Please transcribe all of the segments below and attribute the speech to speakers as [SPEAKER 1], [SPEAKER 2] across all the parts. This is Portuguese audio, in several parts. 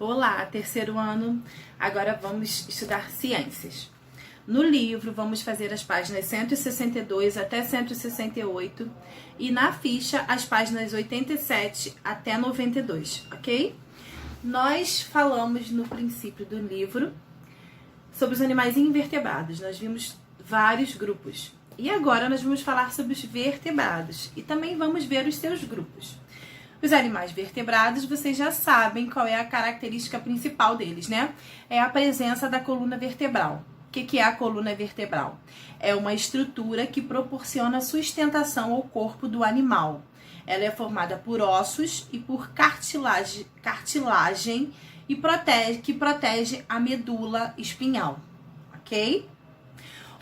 [SPEAKER 1] Olá, terceiro ano. Agora vamos estudar ciências. No livro vamos fazer as páginas 162 até 168 e na ficha as páginas 87 até 92, ok? Nós falamos no princípio do livro sobre os animais invertebrados. Nós vimos vários grupos. E agora nós vamos falar sobre os vertebrados e também vamos ver os seus grupos. Os animais vertebrados, vocês já sabem qual é a característica principal deles, né? É a presença da coluna vertebral. O que é a coluna vertebral? É uma estrutura que proporciona sustentação ao corpo do animal. Ela é formada por ossos e por cartilagem e que protege a medula espinhal, ok?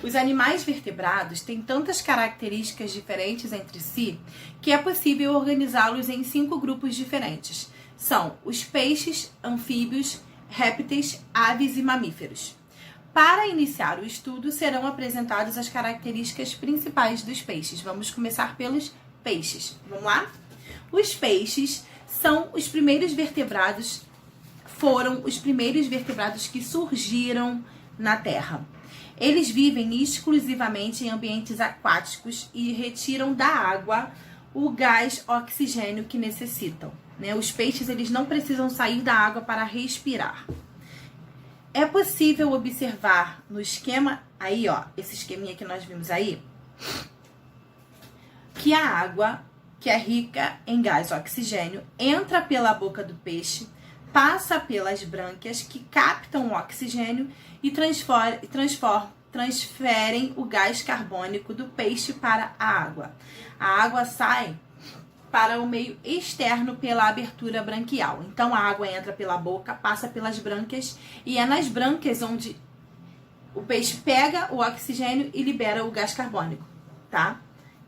[SPEAKER 1] Os animais vertebrados têm tantas características diferentes entre si que é possível organizá-los em 5 grupos diferentes. São os peixes, anfíbios, répteis, aves e mamíferos. Para iniciar o estudo, serão apresentadas as características principais dos peixes. Vamos começar pelos peixes. Vamos lá? Os peixes são os primeiros vertebrados, foram os primeiros vertebrados que surgiram na Terra. Eles vivem exclusivamente em ambientes aquáticos e retiram da água o gás oxigênio que necessitam, né? Os peixes eles não precisam sair da água para respirar. É possível observar no esquema, aí ó, esse esqueminha que nós vimos aí, que a água, que é rica em gás oxigênio, entra pela boca do peixe, passa pelas brânquias que captam o oxigênio e transferem o gás carbônico do peixe para a água. A água sai para o meio externo pela abertura branquial. Então a água entra pela boca, passa pelas brânquias e é nas brânquias onde o peixe pega o oxigênio e libera o gás carbônico, tá?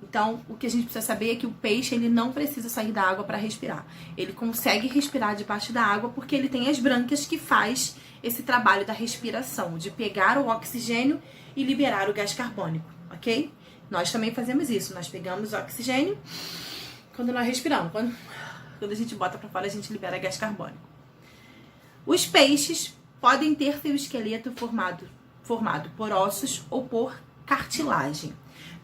[SPEAKER 1] Então, o que a gente precisa saber é que o peixe ele não precisa sair da água para respirar. Ele consegue respirar debaixo da água porque ele tem as brânquias que faz esse trabalho da respiração, de pegar o oxigênio e liberar o gás carbônico, ok? Nós também fazemos isso. Nós pegamos o oxigênio quando nós respiramos. Quando a gente bota para fora, a gente libera gás carbônico. Os peixes podem ter seu esqueleto formado por ossos ou por cartilagem,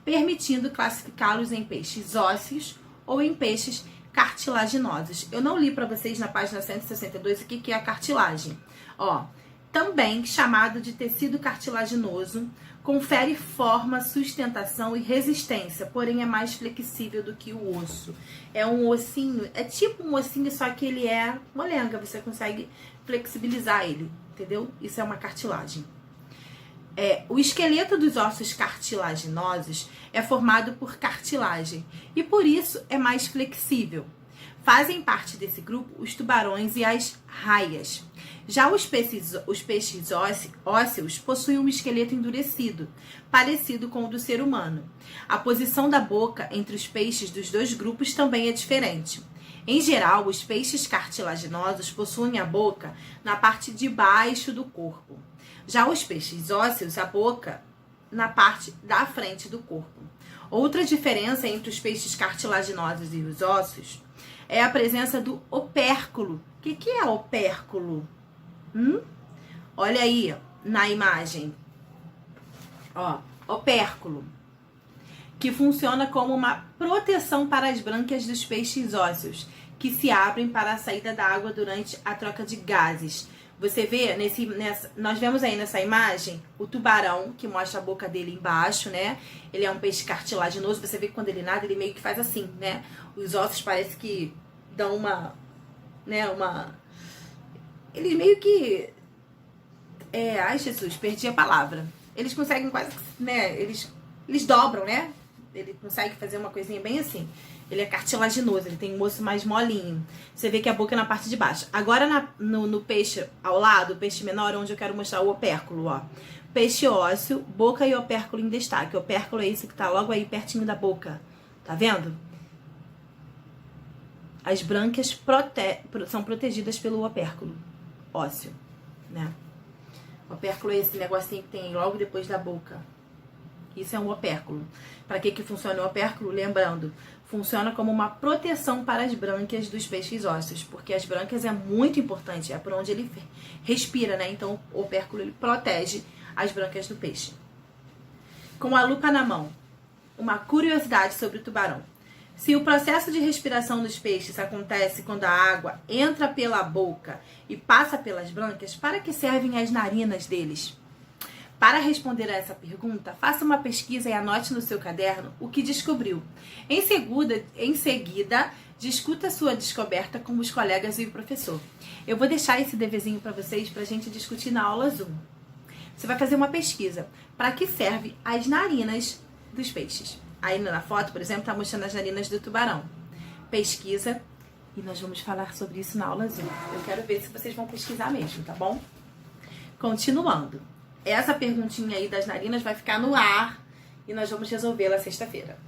[SPEAKER 1] permitindo classificá-los em peixes ósseos ou em peixes cartilaginosos. Eu não li para vocês na página 162 o que é a cartilagem. Ó, também chamado de tecido cartilaginoso, confere forma, sustentação e resistência, porém é mais flexível do que o osso. É um ossinho, é tipo um ossinho, só que ele é molenga, você consegue flexibilizar ele, entendeu? Isso é uma cartilagem. O esqueleto dos ossos cartilaginosos é formado por cartilagem e por isso é mais flexível. Fazem parte desse grupo os tubarões e as raias. Já os peixes ósseos possuem um esqueleto endurecido, parecido com o do ser humano. A posição da boca entre os peixes dos dois grupos também é diferente. Em geral, os peixes cartilaginosos possuem a boca na parte de baixo do corpo. Já os peixes ósseos, a boca na parte da frente do corpo. Outra diferença entre os peixes cartilaginosos e os ósseos é a presença do opérculo. O que é opérculo? Olha aí na imagem. Ó, opérculo, que funciona como uma proteção para as brânquias dos peixes ósseos, que se abrem para a saída da água durante a troca de gases. Você vê, nós vemos aí nessa imagem o tubarão, que mostra a boca dele embaixo, né? Ele é um peixe cartilaginoso, você vê que quando ele nada, ele meio que faz assim, né? Os ossos parece que dão eles meio que... ai, Jesus, perdi a palavra. Eles conseguem quase, né? Eles dobram, né? Ele consegue fazer uma coisinha bem assim. Ele é cartilaginoso, ele tem um osso mais molinho. Você vê que a boca é na parte de baixo. Agora no peixe ao lado, o peixe menor, onde eu quero mostrar o opérculo, ó. Peixe ósseo, boca e opérculo em destaque. O opérculo é esse que tá logo aí pertinho da boca. Tá vendo? As brânquias são protegidas pelo opérculo ósseo, né? O opérculo é esse negocinho que tem logo depois da boca. Isso é um opérculo. Para que funciona o opérculo? Lembrando, funciona como uma proteção para as brânquias dos peixes ósseos, porque as brânquias é muito importante, é por onde ele respira, né? Então o opérculo ele protege as brânquias do peixe. Com a lupa na mão, uma curiosidade sobre o tubarão. Se o processo de respiração dos peixes acontece quando a água entra pela boca e passa pelas brânquias, para que servem as narinas deles? Para responder a essa pergunta, faça uma pesquisa e anote no seu caderno o que descobriu. Em seguida, discuta sua descoberta com os colegas e o professor. Eu vou deixar esse deverzinho para vocês para a gente discutir na aula Zoom. Você vai fazer uma pesquisa. Para que servem as narinas dos peixes? Aí na foto, por exemplo, está mostrando as narinas do tubarão. Pesquisa e nós vamos falar sobre isso na aula Zoom. Eu quero ver se vocês vão pesquisar mesmo, tá bom? Continuando. Essa perguntinha aí das narinas vai ficar no ar e nós vamos resolvê-la sexta-feira.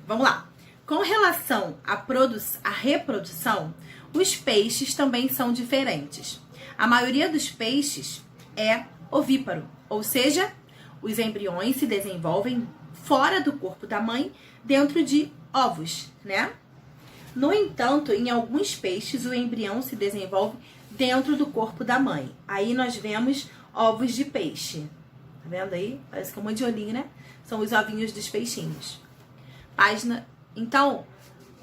[SPEAKER 1] Vamos lá. Com relação à reprodução, os peixes também são diferentes. A maioria dos peixes é ovíparo, ou seja, os embriões se desenvolvem fora do corpo da mãe, dentro de ovos, né? No entanto, em alguns peixes, o embrião se desenvolve dentro do corpo da mãe. Aí nós vemos ovos de peixe. Tá vendo aí? Parece que é um monte de olhinho, né? São os ovinhos dos peixinhos. Página. Então,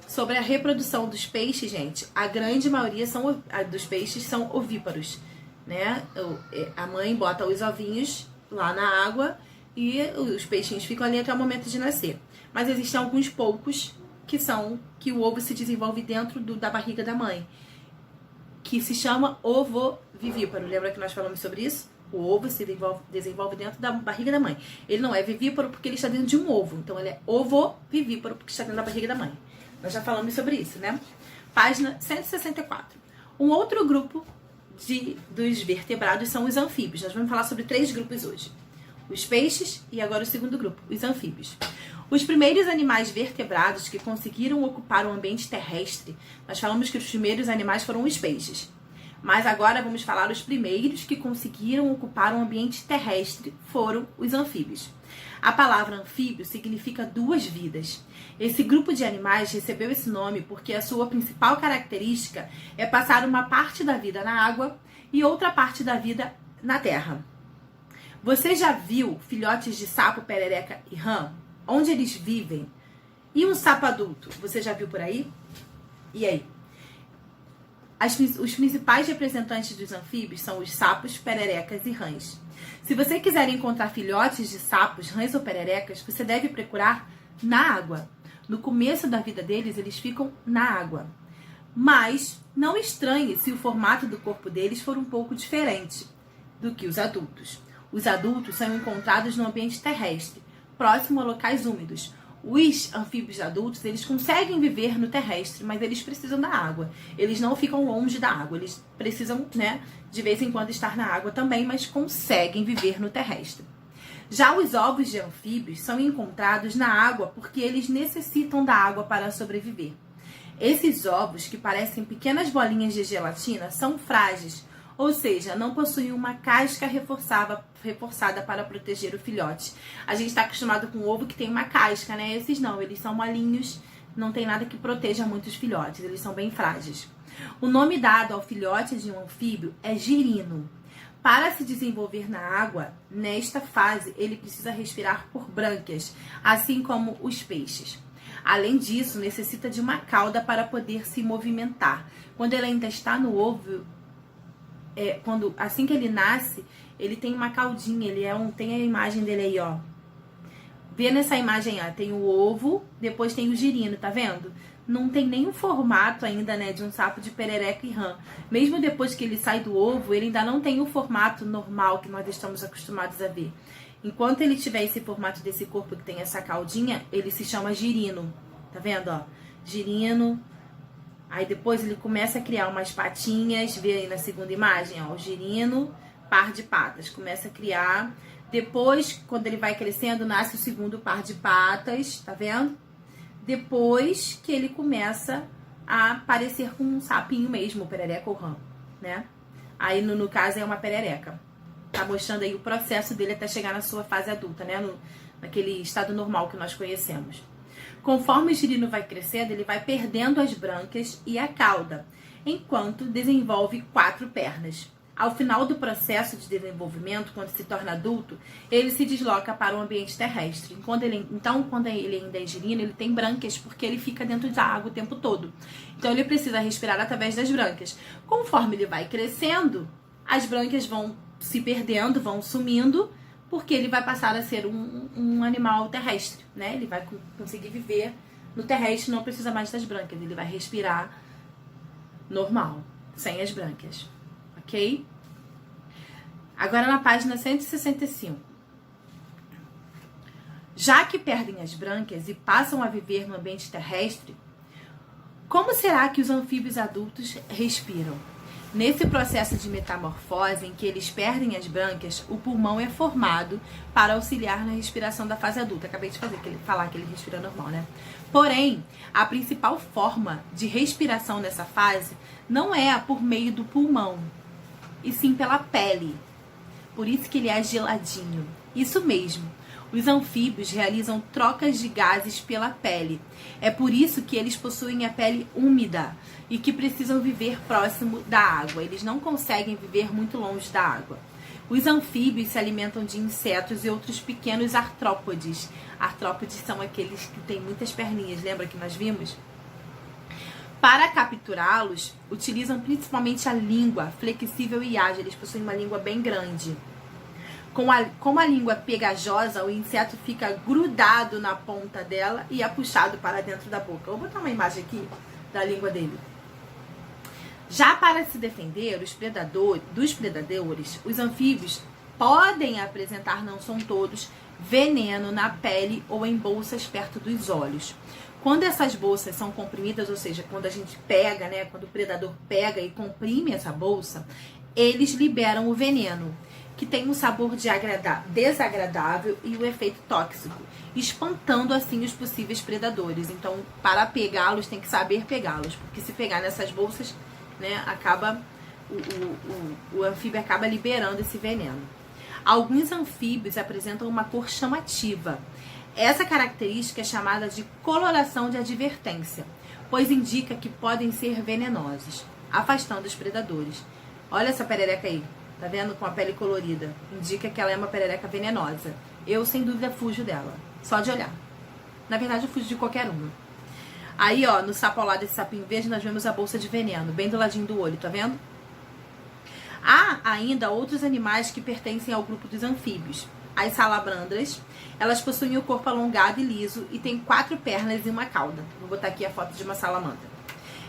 [SPEAKER 1] sobre a reprodução dos peixes, gente, a grande maioria dos peixes são ovíparos, né? A mãe bota os ovinhos lá na água e os peixinhos ficam ali até o momento de nascer. Mas existem alguns poucos que o ovo se desenvolve dentro da barriga da mãe, que se chama ovovivíparo. Lembra que nós falamos sobre isso? O ovo se desenvolve dentro da barriga da mãe. Ele não é vivíparo porque ele está dentro de um ovo. Então, ele é ovovivíparo porque está dentro da barriga da mãe. Nós já falamos sobre isso, né? Página 164. Um outro grupo dos vertebrados são os anfíbios. Nós vamos falar sobre 3 grupos hoje. Os peixes e agora o segundo grupo, os anfíbios. Os primeiros animais vertebrados que conseguiram ocupar o ambiente terrestre, nós falamos que os primeiros animais foram os peixes. Mas agora vamos falar os primeiros que conseguiram ocupar o ambiente terrestre foram os anfíbios. A palavra anfíbio significa 2 vidas. Esse grupo de animais recebeu esse nome porque a sua principal característica é passar uma parte da vida na água e outra parte da vida na terra. Você já viu filhotes de sapo, perereca e rã? Onde eles vivem? E um sapo adulto? Você já viu por aí? E aí? Os principais representantes dos anfíbios são os sapos, pererecas e rãs. Se você quiser encontrar filhotes de sapos, rãs ou pererecas, você deve procurar na água. No começo da vida deles, eles ficam na água. Mas não estranhe se o formato do corpo deles for um pouco diferente do que os adultos. Os adultos são encontrados no ambiente terrestre, próximo a locais úmidos. Os anfíbios adultos, eles conseguem viver no terrestre, mas eles precisam da água. Eles não ficam longe da água. Eles precisam, né, de vez em quando estar na água também, mas conseguem viver no terrestre. Já os ovos de anfíbios são encontrados na água porque eles necessitam da água para sobreviver. Esses ovos, que parecem pequenas bolinhas de gelatina, são frágeis, ou seja, não possuem uma casca reforçada para proteger o filhote. A gente está acostumado com o ovo que tem uma casca, né? Esses não, eles são molinhos, não tem nada que proteja muito os filhotes, eles são bem frágeis. O nome dado ao filhote de um anfíbio é girino. Para se desenvolver na água, nesta fase, ele precisa respirar por brânquias, assim como os peixes. Além disso, necessita de uma cauda para poder se movimentar. Quando ele ainda está no ovo, assim que ele nasce, ele tem uma caudinha, tem a imagem dele aí, ó. Vê nessa imagem, ó, tem o ovo, depois tem o girino, tá vendo? Não tem nenhum formato ainda, né, de um sapo de perereca e rã. Mesmo depois que ele sai do ovo, ele ainda não tem o formato normal que nós estamos acostumados a ver. Enquanto ele tiver esse formato desse corpo que tem essa caudinha, ele se chama girino, tá vendo, ó? Girino. Aí depois ele começa a criar umas patinhas, vê aí na segunda imagem, ó, o girino, par de patas, começa a criar. Depois, quando ele vai crescendo, nasce o segundo par de patas, tá vendo? Depois que ele começa a parecer com um sapinho mesmo, perereca ou rã, né? Aí no caso é uma perereca. Tá mostrando aí o processo dele até chegar na sua fase adulta, né? Naquele estado normal que nós conhecemos. Conforme o girino vai crescendo, ele vai perdendo as brânquias e a cauda, enquanto desenvolve 4 pernas. Ao final do processo de desenvolvimento, quando se torna adulto, ele se desloca para o ambiente terrestre. Quando ele ainda é girino, ele tem brânquias porque ele fica dentro da água o tempo todo. Então ele precisa respirar através das brânquias. Conforme ele vai crescendo, as brânquias vão se perdendo, vão sumindo, porque ele vai passar a ser um animal terrestre, né? Ele vai conseguir viver no terrestre, não precisa mais das brânquias. Ele vai respirar normal, sem as brânquias. Ok? Agora na página 165. Já que perdem as brânquias e passam a viver no ambiente terrestre, como será que os anfíbios adultos respiram? Nesse processo de metamorfose em que eles perdem as brânquias, o pulmão é formado para auxiliar na respiração da fase adulta. Acabei de falar que ele respira normal, né? Porém, a principal forma de respiração nessa fase não é por meio do pulmão, e sim pela pele. Por isso que ele é geladinho. Isso mesmo. Os anfíbios realizam trocas de gases pela pele. É por isso que eles possuem a pele úmida e que precisam viver próximo da água. Eles não conseguem viver muito longe da água. Os anfíbios se alimentam de insetos e outros pequenos artrópodes. Artrópodes são aqueles que têm muitas perninhas, lembra que nós vimos? Para capturá-los, utilizam principalmente a língua flexível e ágil. Eles possuem uma língua bem grande. Como a língua é pegajosa, o inseto fica grudado na ponta dela e é puxado para dentro da boca. Vou botar uma imagem aqui da língua dele. Já para se defender dos predadores, os anfíbios podem apresentar, não são todos, veneno na pele ou em bolsas perto dos olhos. Quando essas bolsas são comprimidas, ou seja, quando a gente pega, né, quando o predador pega e comprime essa bolsa, eles liberam o veneno, que tem um sabor desagradável e um efeito tóxico, espantando assim os possíveis predadores. Então, para pegá-los, tem que saber pegá-los, porque se pegar nessas bolsas, né, o anfíbio acaba liberando esse veneno. Alguns anfíbios apresentam uma cor chamativa. Essa característica é chamada de coloração de advertência, pois indica que podem ser venenosos, afastando os predadores. Olha essa perereca aí, tá vendo? Com a pele colorida. Indica que ela é uma perereca venenosa. Eu, sem dúvida, fujo dela, só de olhar. Na verdade, eu fujo de qualquer uma. Aí, ó, no sapo ao lado desse sapinho verde, nós vemos a bolsa de veneno, bem do ladinho do olho, tá vendo? Há ainda outros animais que pertencem ao grupo dos anfíbios. As salamandras, elas possuem o corpo alongado e liso e têm 4 pernas e uma cauda. Vou botar aqui a foto de uma salamandra.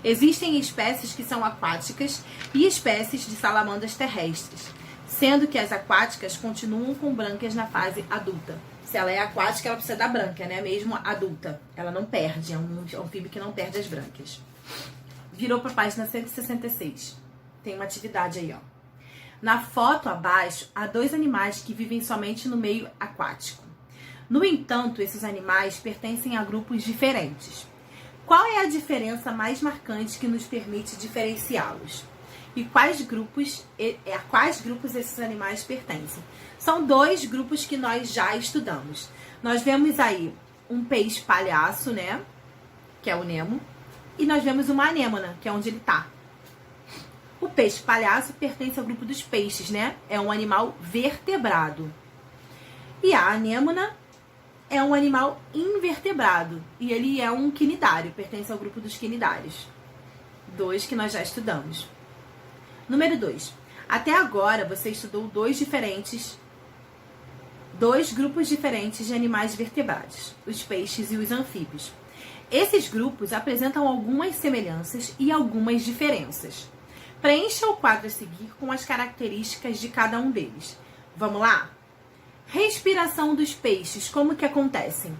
[SPEAKER 1] Existem espécies que são aquáticas e espécies de salamandras terrestres, sendo que as aquáticas continuam com brânquias na fase adulta. Se ela é aquática, ela precisa da brânquia, né? Mesmo adulta. Ela não perde, é um anfíbio que não perde as brânquias. Virou para a página 166. Tem uma atividade aí, ó. Na foto abaixo, há 2 animais que vivem somente no meio aquático. No entanto, esses animais pertencem a grupos diferentes. Qual é a diferença mais marcante que nos permite diferenciá-los? E quais grupos esses animais pertencem? São 2 grupos que nós já estudamos. Nós vemos aí um peixe palhaço, né? Que é o Nemo. E nós vemos uma anêmona, que é onde ele está. O peixe palhaço pertence ao grupo dos peixes, né? É um animal vertebrado. E a anêmona é um animal invertebrado. E ele é um quinidário, pertence ao grupo dos quinidários. 2 que nós já estudamos. Número 2. Até agora você estudou 2 grupos diferentes de animais vertebrados, os peixes e os anfíbios. Esses grupos apresentam algumas semelhanças e algumas diferenças. Preencha o quadro a seguir com as características de cada um deles. Vamos lá? Respiração dos peixes, como que acontecem?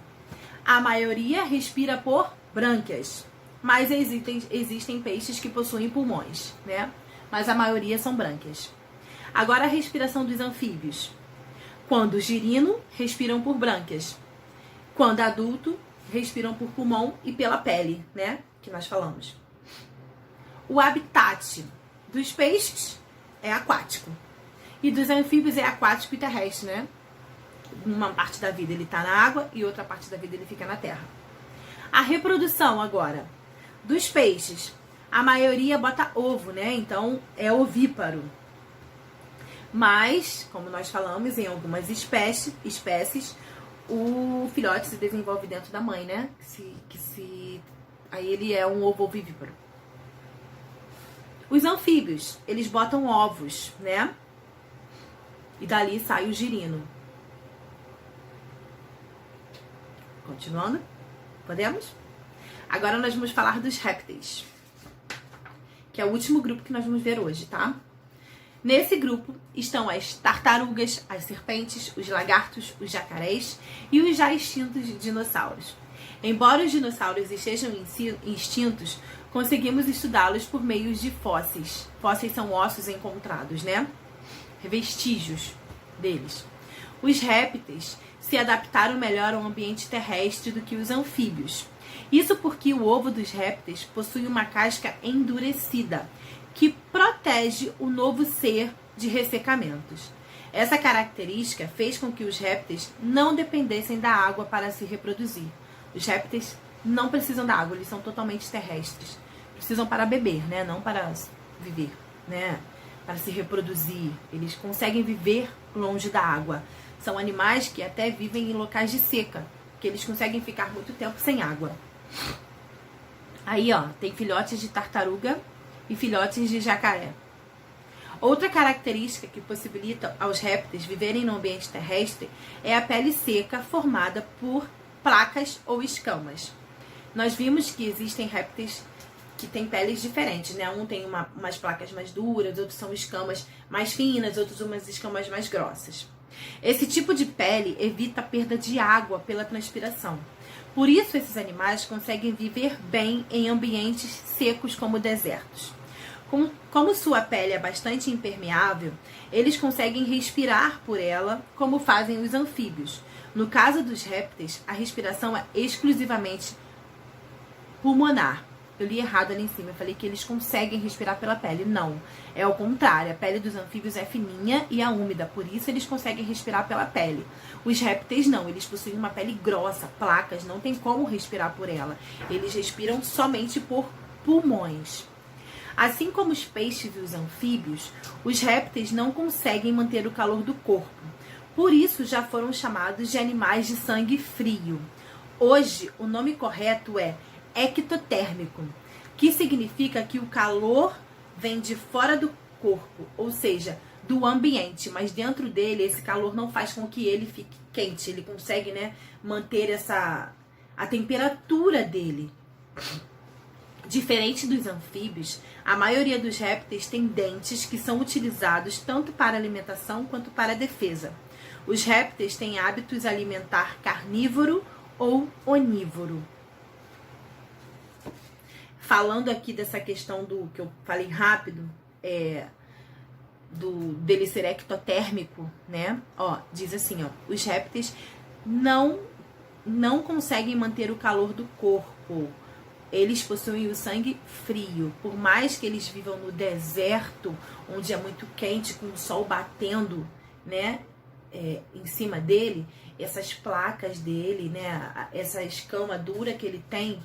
[SPEAKER 1] A maioria respira por brânquias, mas existem peixes que possuem pulmões, né? Mas a maioria são brânquias. Agora a respiração dos anfíbios. Quando girino, respiram por brânquias. Quando adulto, respiram por pulmão e pela pele, né? Que nós falamos. O habitat dos peixes é aquático. E dos anfíbios é aquático e terrestre, né? Uma parte da vida ele está na água e outra parte da vida ele fica na terra. A reprodução agora dos peixes. A maioria bota ovo, né? Então é ovíparo. Mas, como nós falamos, em algumas espécies o filhote se desenvolve dentro da mãe, né? Aí ele é um ovo ovíparo. Os anfíbios, eles botam ovos, né? E dali sai o girino. Continuando? Podemos? Agora nós vamos falar dos répteis, que é o último grupo que nós vamos ver hoje, tá? Nesse grupo estão as tartarugas, as serpentes, os lagartos, os jacarés e os já extintos dinossauros. Embora os dinossauros estejam extintos, conseguimos estudá-los por meio de fósseis. Fósseis são ossos encontrados, né? Vestígios deles. Os répteis se adaptaram melhor ao ambiente terrestre do que os anfíbios. Isso porque o ovo dos répteis possui uma casca endurecida, que protege o novo ser de ressecamentos. Essa característica fez com que os répteis não dependessem da água para se reproduzir. Os répteis não precisam da água, eles são totalmente terrestres. Precisam para beber, né? Não para viver, né? Para se reproduzir. Eles conseguem viver longe da água. São animais que até vivem em locais de seca, que eles conseguem ficar muito tempo sem água. Aí, ó, tem filhotes de tartaruga e filhotes de jacaré. Outra característica que possibilita aos répteis viverem no ambiente terrestre é a pele seca formada por placas ou escamas. Nós vimos que existem répteis que têm peles diferentes, né? Um tem umas placas mais duras, outros são escamas mais finas, outros umas escamas mais grossas. Esse tipo de pele evita a perda de água pela transpiração. Por isso, esses animais conseguem viver bem em ambientes secos como desertos. Como sua pele é bastante impermeável, eles conseguem respirar por ela, como fazem os anfíbios. No caso dos répteis, a respiração é exclusivamente pulmonar. Eu li errado ali em cima, eu falei que eles conseguem respirar pela pele. Não, é ao contrário, a pele dos anfíbios é fininha e é úmida, por isso eles conseguem respirar pela pele. Os répteis não, eles possuem uma pele grossa, placas, não tem como respirar por ela. Eles respiram somente por pulmões. Assim como os peixes e os anfíbios, os répteis não conseguem manter o calor do corpo. Por isso já foram chamados de animais de sangue frio. Hoje, o nome correto é ectotérmico, que significa que o calor vem de fora do corpo, ou seja, do ambiente, mas dentro dele esse calor não faz com que ele fique quente, ele consegue, né, manter a temperatura dele. Diferente dos anfíbios, a maioria dos répteis tem dentes que são utilizados tanto para alimentação quanto para defesa. Os répteis têm hábitos alimentar carnívoro ou onívoro. Falando aqui dessa questão do que eu falei rápido, dele ser ectotérmico, né? Ó, diz assim, ó, os répteis não conseguem manter o calor do corpo. Eles possuem o sangue frio. Por mais que eles vivam no deserto, onde é muito quente, com o sol batendo, né, em cima dele, essas placas dele, né, essa escama dura que ele tem,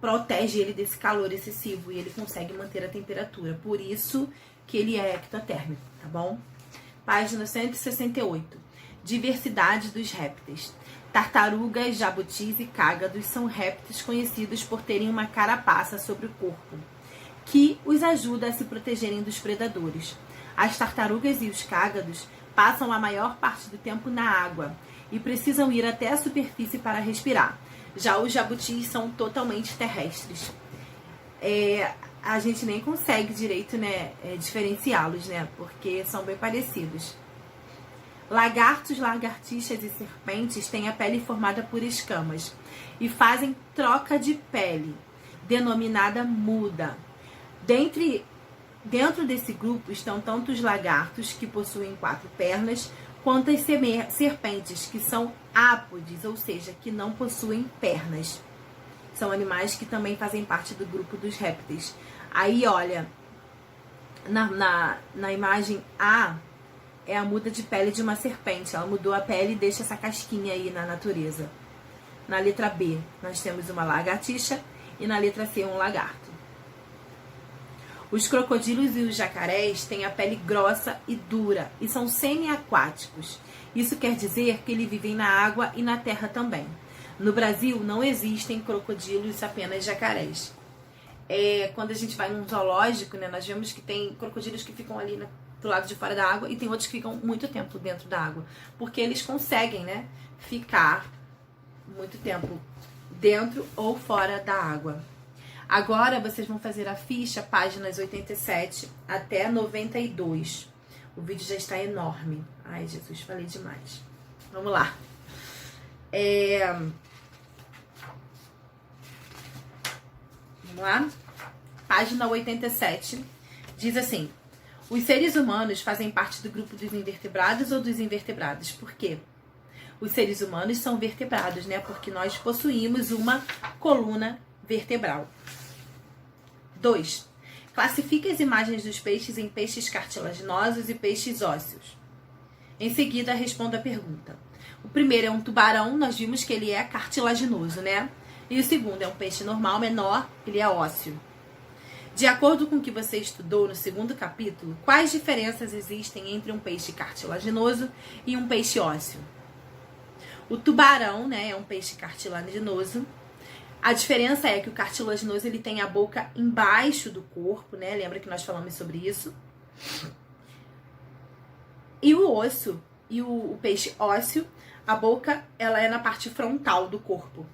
[SPEAKER 1] protege ele desse calor excessivo e ele consegue manter a temperatura. Por isso que ele é ectotérmico, tá bom? Página 168. Diversidade dos répteis. Tartarugas, jabutis e cágados são répteis conhecidos por terem uma carapaça sobre o corpo, que os ajuda a se protegerem dos predadores. As tartarugas e os cágados passam a maior parte do tempo na água e precisam ir até a superfície para respirar. Já os jabutis são totalmente terrestres. A gente nem consegue direito, né, diferenciá-los, né, porque são bem parecidos. Lagartos, lagartixas e serpentes têm a pele formada por escamas e fazem troca de pele, denominada muda. Dentro desse grupo estão tanto os lagartos, que possuem 4 pernas, quanto as serpentes, que são ápodes, ou seja, que não possuem pernas. São animais que também fazem parte do grupo dos répteis. Aí, olha, na imagem A, é a muda de pele de uma serpente. Ela mudou a pele e deixa essa casquinha aí na natureza. Na letra B, nós temos uma lagartixa e na letra C, um lagarto. Os crocodilos e os jacarés têm a pele grossa e dura e são semi-aquáticos. Isso quer dizer que eles vivem na água e na terra também. No Brasil, não existem crocodilos, apenas jacarés. Quando a gente vai num zoológico, né, nós vemos que tem crocodilos que ficam ali do lado de fora da água e tem outros que ficam muito tempo dentro da água. Porque eles conseguem, né, ficar muito tempo dentro ou fora da água. Agora vocês vão fazer a ficha, páginas 87 até 92. O vídeo já está enorme. Ai, Jesus, falei demais. Vamos lá. Vamos lá? Página 87 diz assim: os seres humanos fazem parte do grupo dos invertebrados ou dos invertebrados? Por quê? Os seres humanos são vertebrados, né? Porque nós possuímos uma coluna vertebral. 2. Classifique as imagens dos peixes em peixes cartilaginosos e peixes ósseos. Em seguida, responda a pergunta. O primeiro é um tubarão, nós vimos que ele é cartilaginoso, né? E o segundo é um peixe normal, menor, ele é ósseo. De acordo com o que você estudou no segundo capítulo, quais diferenças existem entre um peixe cartilaginoso e um peixe ósseo? O tubarão, né, é um peixe cartilaginoso. A diferença é que o cartilaginoso ele tem a boca embaixo do corpo, né? Lembra que nós falamos sobre isso? E o osso e o peixe ósseo, a boca ela é na parte frontal do corpo.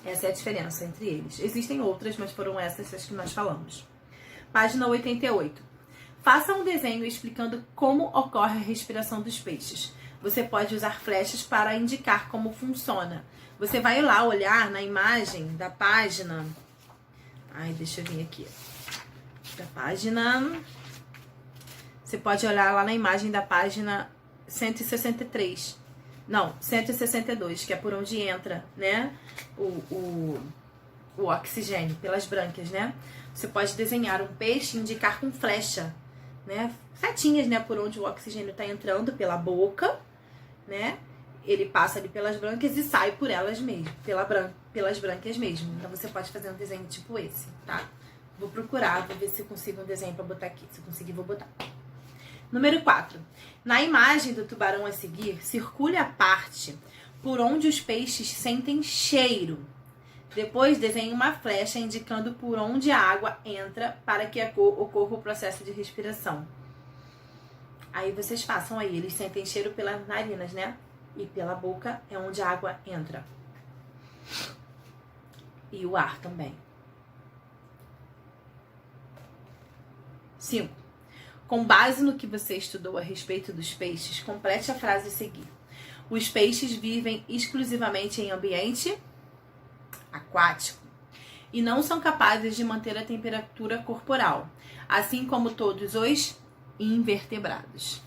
[SPEAKER 1] Essa é a diferença entre eles. Existem outras, mas foram essas as que nós falamos. Página 88. Faça um desenho explicando como ocorre a respiração dos peixes. Você pode usar flechas para indicar como funciona. Você vai lá olhar na imagem da página... Ai, deixa eu vir aqui. Da página... Você pode olhar lá na imagem da página 163. Não, 162, que é por onde entra, né, o oxigênio, pelas brânquias, né? Você pode desenhar um peixe e indicar com flecha, né? Setinhas, né, por onde o oxigênio está entrando, pela boca, né? Ele passa ali pelas brânquias e sai por elas mesmo, pelas brânquias mesmo. Então você pode fazer um desenho tipo esse, tá? Vou procurar, vou ver se eu consigo um desenho para botar aqui. Se eu conseguir, vou botar. Número 4. Na imagem do tubarão a seguir, circule a parte por onde os peixes sentem cheiro. Depois desenhe uma flecha indicando por onde a água entra para que ocorra o processo de respiração. Aí vocês façam aí, eles sentem cheiro pelas narinas, né? E pela boca é onde a água entra. E o ar também. 5. Com base no que você estudou a respeito dos peixes, complete a frase a seguir. Os peixes vivem exclusivamente em ambiente aquático e não são capazes de manter a temperatura corporal, assim como todos os invertebrados.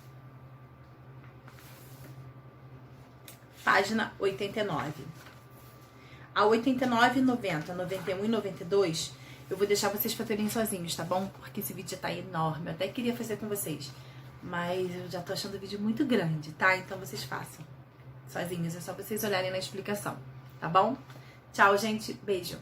[SPEAKER 1] Página 89. A 89, 90, 91 e 92... eu vou deixar vocês fazerem sozinhos, tá bom? Porque esse vídeo já tá enorme. Eu até queria fazer com vocês, mas eu já tô achando o vídeo muito grande, tá? Então vocês façam sozinhos. É só vocês olharem na explicação, tá bom? Tchau, gente. Beijo.